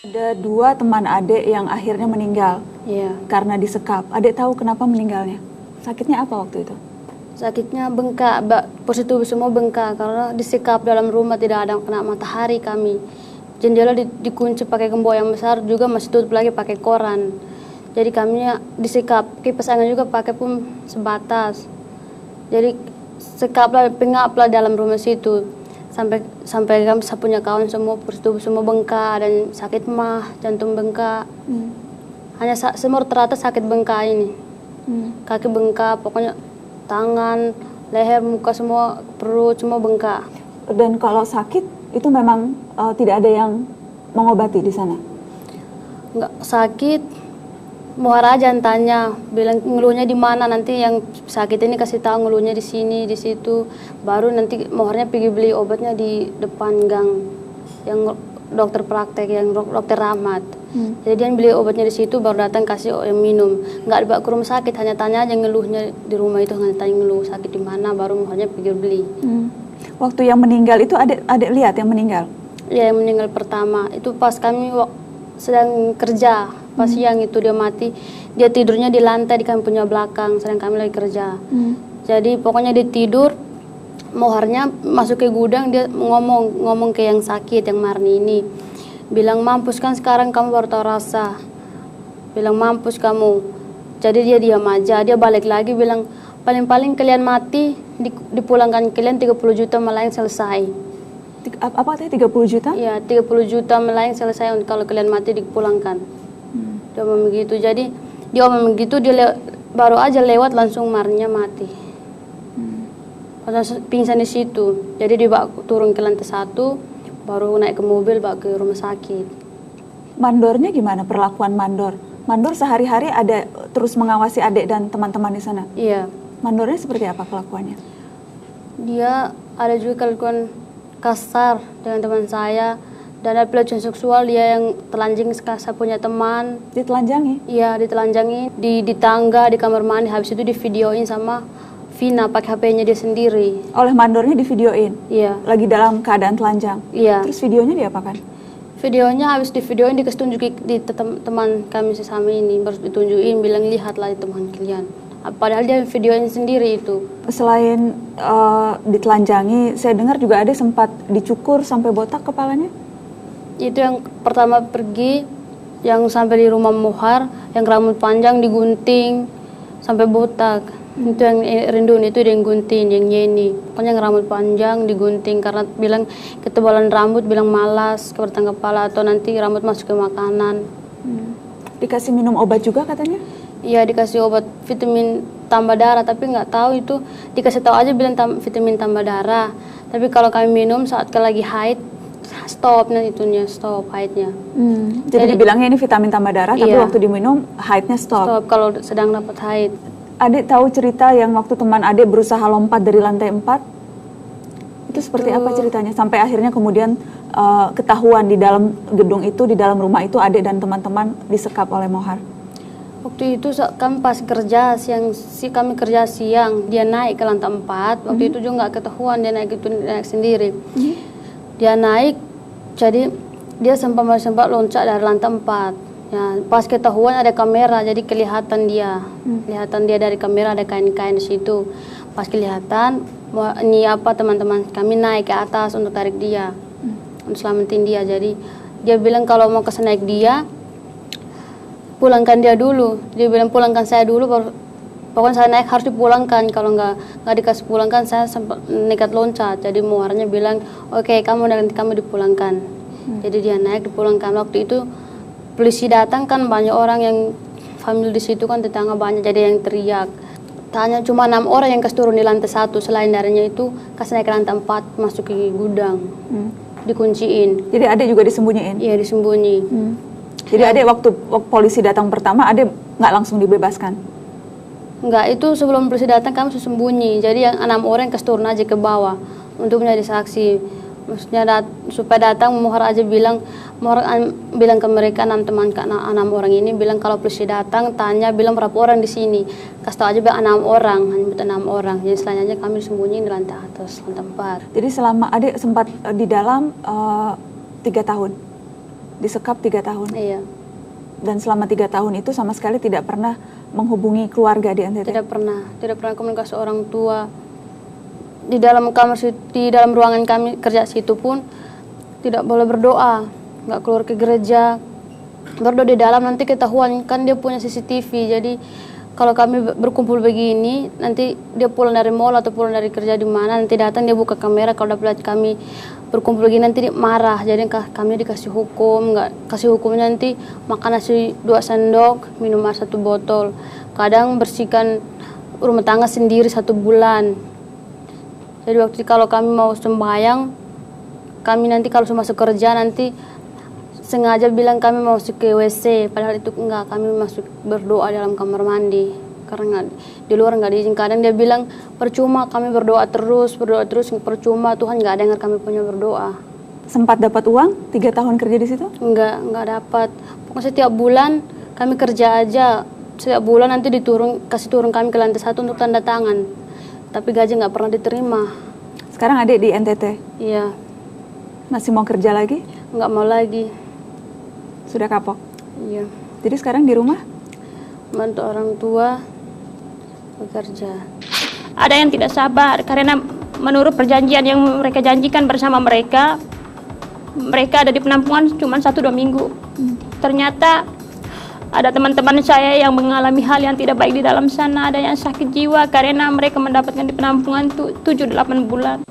Ada dua teman adik yang akhirnya meninggal karena disekap. Adik tahu kenapa meninggalnya? Sakitnya apa waktu itu? Sakitnya bengkak, pos tubuh semua bengkak karena disekap dalam rumah, tidak ada kena matahari kami. Jendela dikunci pakai gembok yang besar, juga masih tutup lagi pakai koran. Jadi kami disekap, kipas angin juga pakai pun sebatas. Jadi sekaplah, pengaplah dalam rumah situ. Sampai kami punya kawan semua pos tubuh semua bengkak dan sakit mah, jantung bengkak. Hanya semua rata-rata sakit bengkak ini. Kaki bengkak, pokoknya tangan, leher, muka semua, perut semua bengkak. Dan kalau sakit itu memang tidak ada yang mengobati di sana? Enggak sakit, muhar aja tanya, bilang ngeluhnya di mana, nanti yang sakit ini kasih tahu ngeluhnya di sini, di situ. Baru nanti muharnya pergi beli obatnya di depan gang yang dokter praktek, yang dokter Rahmat. Jadi dia beli obatnya di situ, baru datang kasih yang minum. Nggak dibawa ke rumah sakit, hanya tanya aja ngeluhnya di rumah itu, hanya tanya ngeluh sakit di mana, baru muharnya pergi beli. Waktu yang meninggal itu adik lihat yang meninggal? Iya, yang meninggal pertama itu pas kami sedang kerja, pas siang itu dia mati. Dia tidurnya di lantai di kami punya belakang, sedang kami lagi kerja. Jadi pokoknya dia tidur, muharnya masuk ke gudang, dia ngomong ke yang sakit, yang Marni ini. Bilang, mampus kan sekarang kamu baru tahu rasa. Bilang, mampus kamu. Jadi dia diam aja, dia balik lagi bilang, paling-paling kalian mati, dipulangkan kalian 30 juta melayang selesai. Apa tadi 30 juta? Iya, 30 juta melayang selesai kalau kalian mati dipulangkan. Dia ngomong begitu. Jadi dia ngomong begitu, dia baru aja lewat langsung Marninya mati. Pingsan di situ. Jadi dia turun ke lantai 1, baru naik ke mobil bawa ke rumah sakit. Mandornya gimana perlakuan mandor? Mandor sehari-hari ada terus mengawasi adik dan teman-teman di sana? Iya. Mandornya seperti apa kelakuannya? Dia ada juga kelakuan kasar dengan teman saya, dan ada pelecehan seksual. Dia yang telanjang, saya punya teman. Ditelanjangi? Iya, ditelanjangi di tangga, di kamar mandi. Habis itu divideoin sama Vina pakai HP-nya dia sendiri. Oleh mandornya divideoin? Iya. Lagi dalam keadaan telanjang? Iya. Terus videonya diapakan? Videonya habis divideoin dikasih tunjuk di teman kami sesama ini, baru ditunjukin, bilang lihatlah teman kalian. Padahal dia videoin sendiri itu. Selain ditelanjangi, saya dengar juga ada sempat dicukur sampai botak kepalanya? Itu yang pertama pergi, yang sampai di rumah Muhar, yang rambut panjang digunting sampai botak. Itu yang Rindun, itu yang gunting, yang Yeni. Pokoknya yang rambut panjang digunting karena bilang ketebalan rambut, bilang malas keberatan kepala atau nanti rambut masuk ke makanan. Dikasih minum obat juga katanya? Iya, dikasih obat vitamin tambah darah, tapi nggak tahu itu, dikasih tahu aja bilang vitamin tambah darah. Tapi kalau kami minum saat lagi haid, stop haidnya. Jadi dibilangnya ini vitamin tambah darah, tapi waktu diminum haidnya stop. Stop kalau sedang dapat haid. Adik tahu cerita yang waktu teman adik berusaha lompat dari lantai 4? Itu seperti apa ceritanya? Sampai akhirnya kemudian ketahuan di dalam gedung itu, di dalam rumah itu adik dan teman-teman disekap oleh Mohar. Waktu itu kami pas kerja siang, kami kerja siang, dia naik ke lantai 4. Waktu itu juga nggak ketahuan, dia naik sendiri. Dia naik, jadi dia sempat loncat dari lantai 4. Ya, pas ketahuan ada kamera, jadi kelihatan dia dari kamera, ada kain-kain di situ. Pas kelihatan, ini apa, teman-teman kami naik ke atas untuk tarik dia, untuk selamatin dia. Jadi dia bilang kalau mau naik dia, pulangkan dia dulu. Dia bilang pulangkan saya dulu, baru pokoknya saya naik harus dipulangkan. Kalau nggak dikasih pulangkan, saya sempat nekat loncat. Jadi muarnya bilang, oke, nanti kamu dipulangkan. Jadi dia naik dipulangkan. Waktu itu polisi datang kan, banyak orang yang family di situ kan, tetangga banyak, jadi yang teriak. Tanya cuma 6 orang yang kasih turun di lantai 1, selain darinya itu kasih naik ke lantai 4 masuk ke gudang, dikunciin. Jadi adik juga disembunyiin? Iya, disembunyi. Jadi adik waktu polisi datang pertama, adik nggak langsung dibebaskan? Enggak, itu sebelum polisi datang kami sembunyi. Jadi yang 6 orang kasih turun aja ke bawah untuk menjadi saksi. Maksudnya supaya datang, Mohar aja bilang ke mereka 6 orang ini, bilang kalau polisi datang tanya, bilang berapa orang di sini, kasih tahu aja bilang 6 orang, hanya 6 orang. Jadi selanjutnya kami disembunyiin di lantai atas, lantai 4. Jadi selama adik sempat di dalam 3 tahun? Disekap 3 tahun. Iya, Dan selama 3 tahun itu sama sekali tidak pernah menghubungi keluarga di NTT. tidak pernah komunikasi orang tua. Di dalam kamar, di dalam ruangan kami kerja situ pun tidak boleh berdoa, nggak keluar ke gereja. Berdoa di dalam nanti ketahuan, kan dia punya CCTV. Jadi kalau kami berkumpul begini, nanti dia pulang dari mall atau pulang dari kerja di mana, nanti datang dia buka kamera, kalau dapat lihat kami berkumpul begini nanti dia marah. Jadi kami dikasih hukum, nggak kasih hukumnya nanti makan nasi 2 sendok, minum air 1 botol. Kadang bersihkan rumah tangga sendiri 1 bulan. Jadi waktu kalau kami mau sembahyang, kami nanti kalau masuk kerja nanti sengaja bilang kami mau masuk ke WC, padahal itu enggak, kami masuk berdoa dalam kamar mandi karena di luar nggak diizin. Kadang dia bilang percuma kami berdoa terus percuma, Tuhan nggak dengar kami punya berdoa. Sempat dapat uang 3 tahun kerja di situ? Nggak dapat. Pokoknya setiap bulan kami kerja aja, setiap bulan nanti kasih turun kami ke lantai 1 untuk tanda tangan, tapi gaji nggak pernah diterima. Sekarang adik di NTT? Iya. Masih mau kerja lagi? Nggak mau lagi. Sudah kapok? Iya. Jadi sekarang di rumah? Bantu orang tua bekerja. Ada yang tidak sabar karena menurut perjanjian yang mereka janjikan bersama mereka ada di penampungan cuma 1-2 minggu. Ternyata ada teman-teman saya yang mengalami hal yang tidak baik di dalam sana. Ada yang sakit jiwa karena mereka mendapatkan di penampungan 7-8 bulan.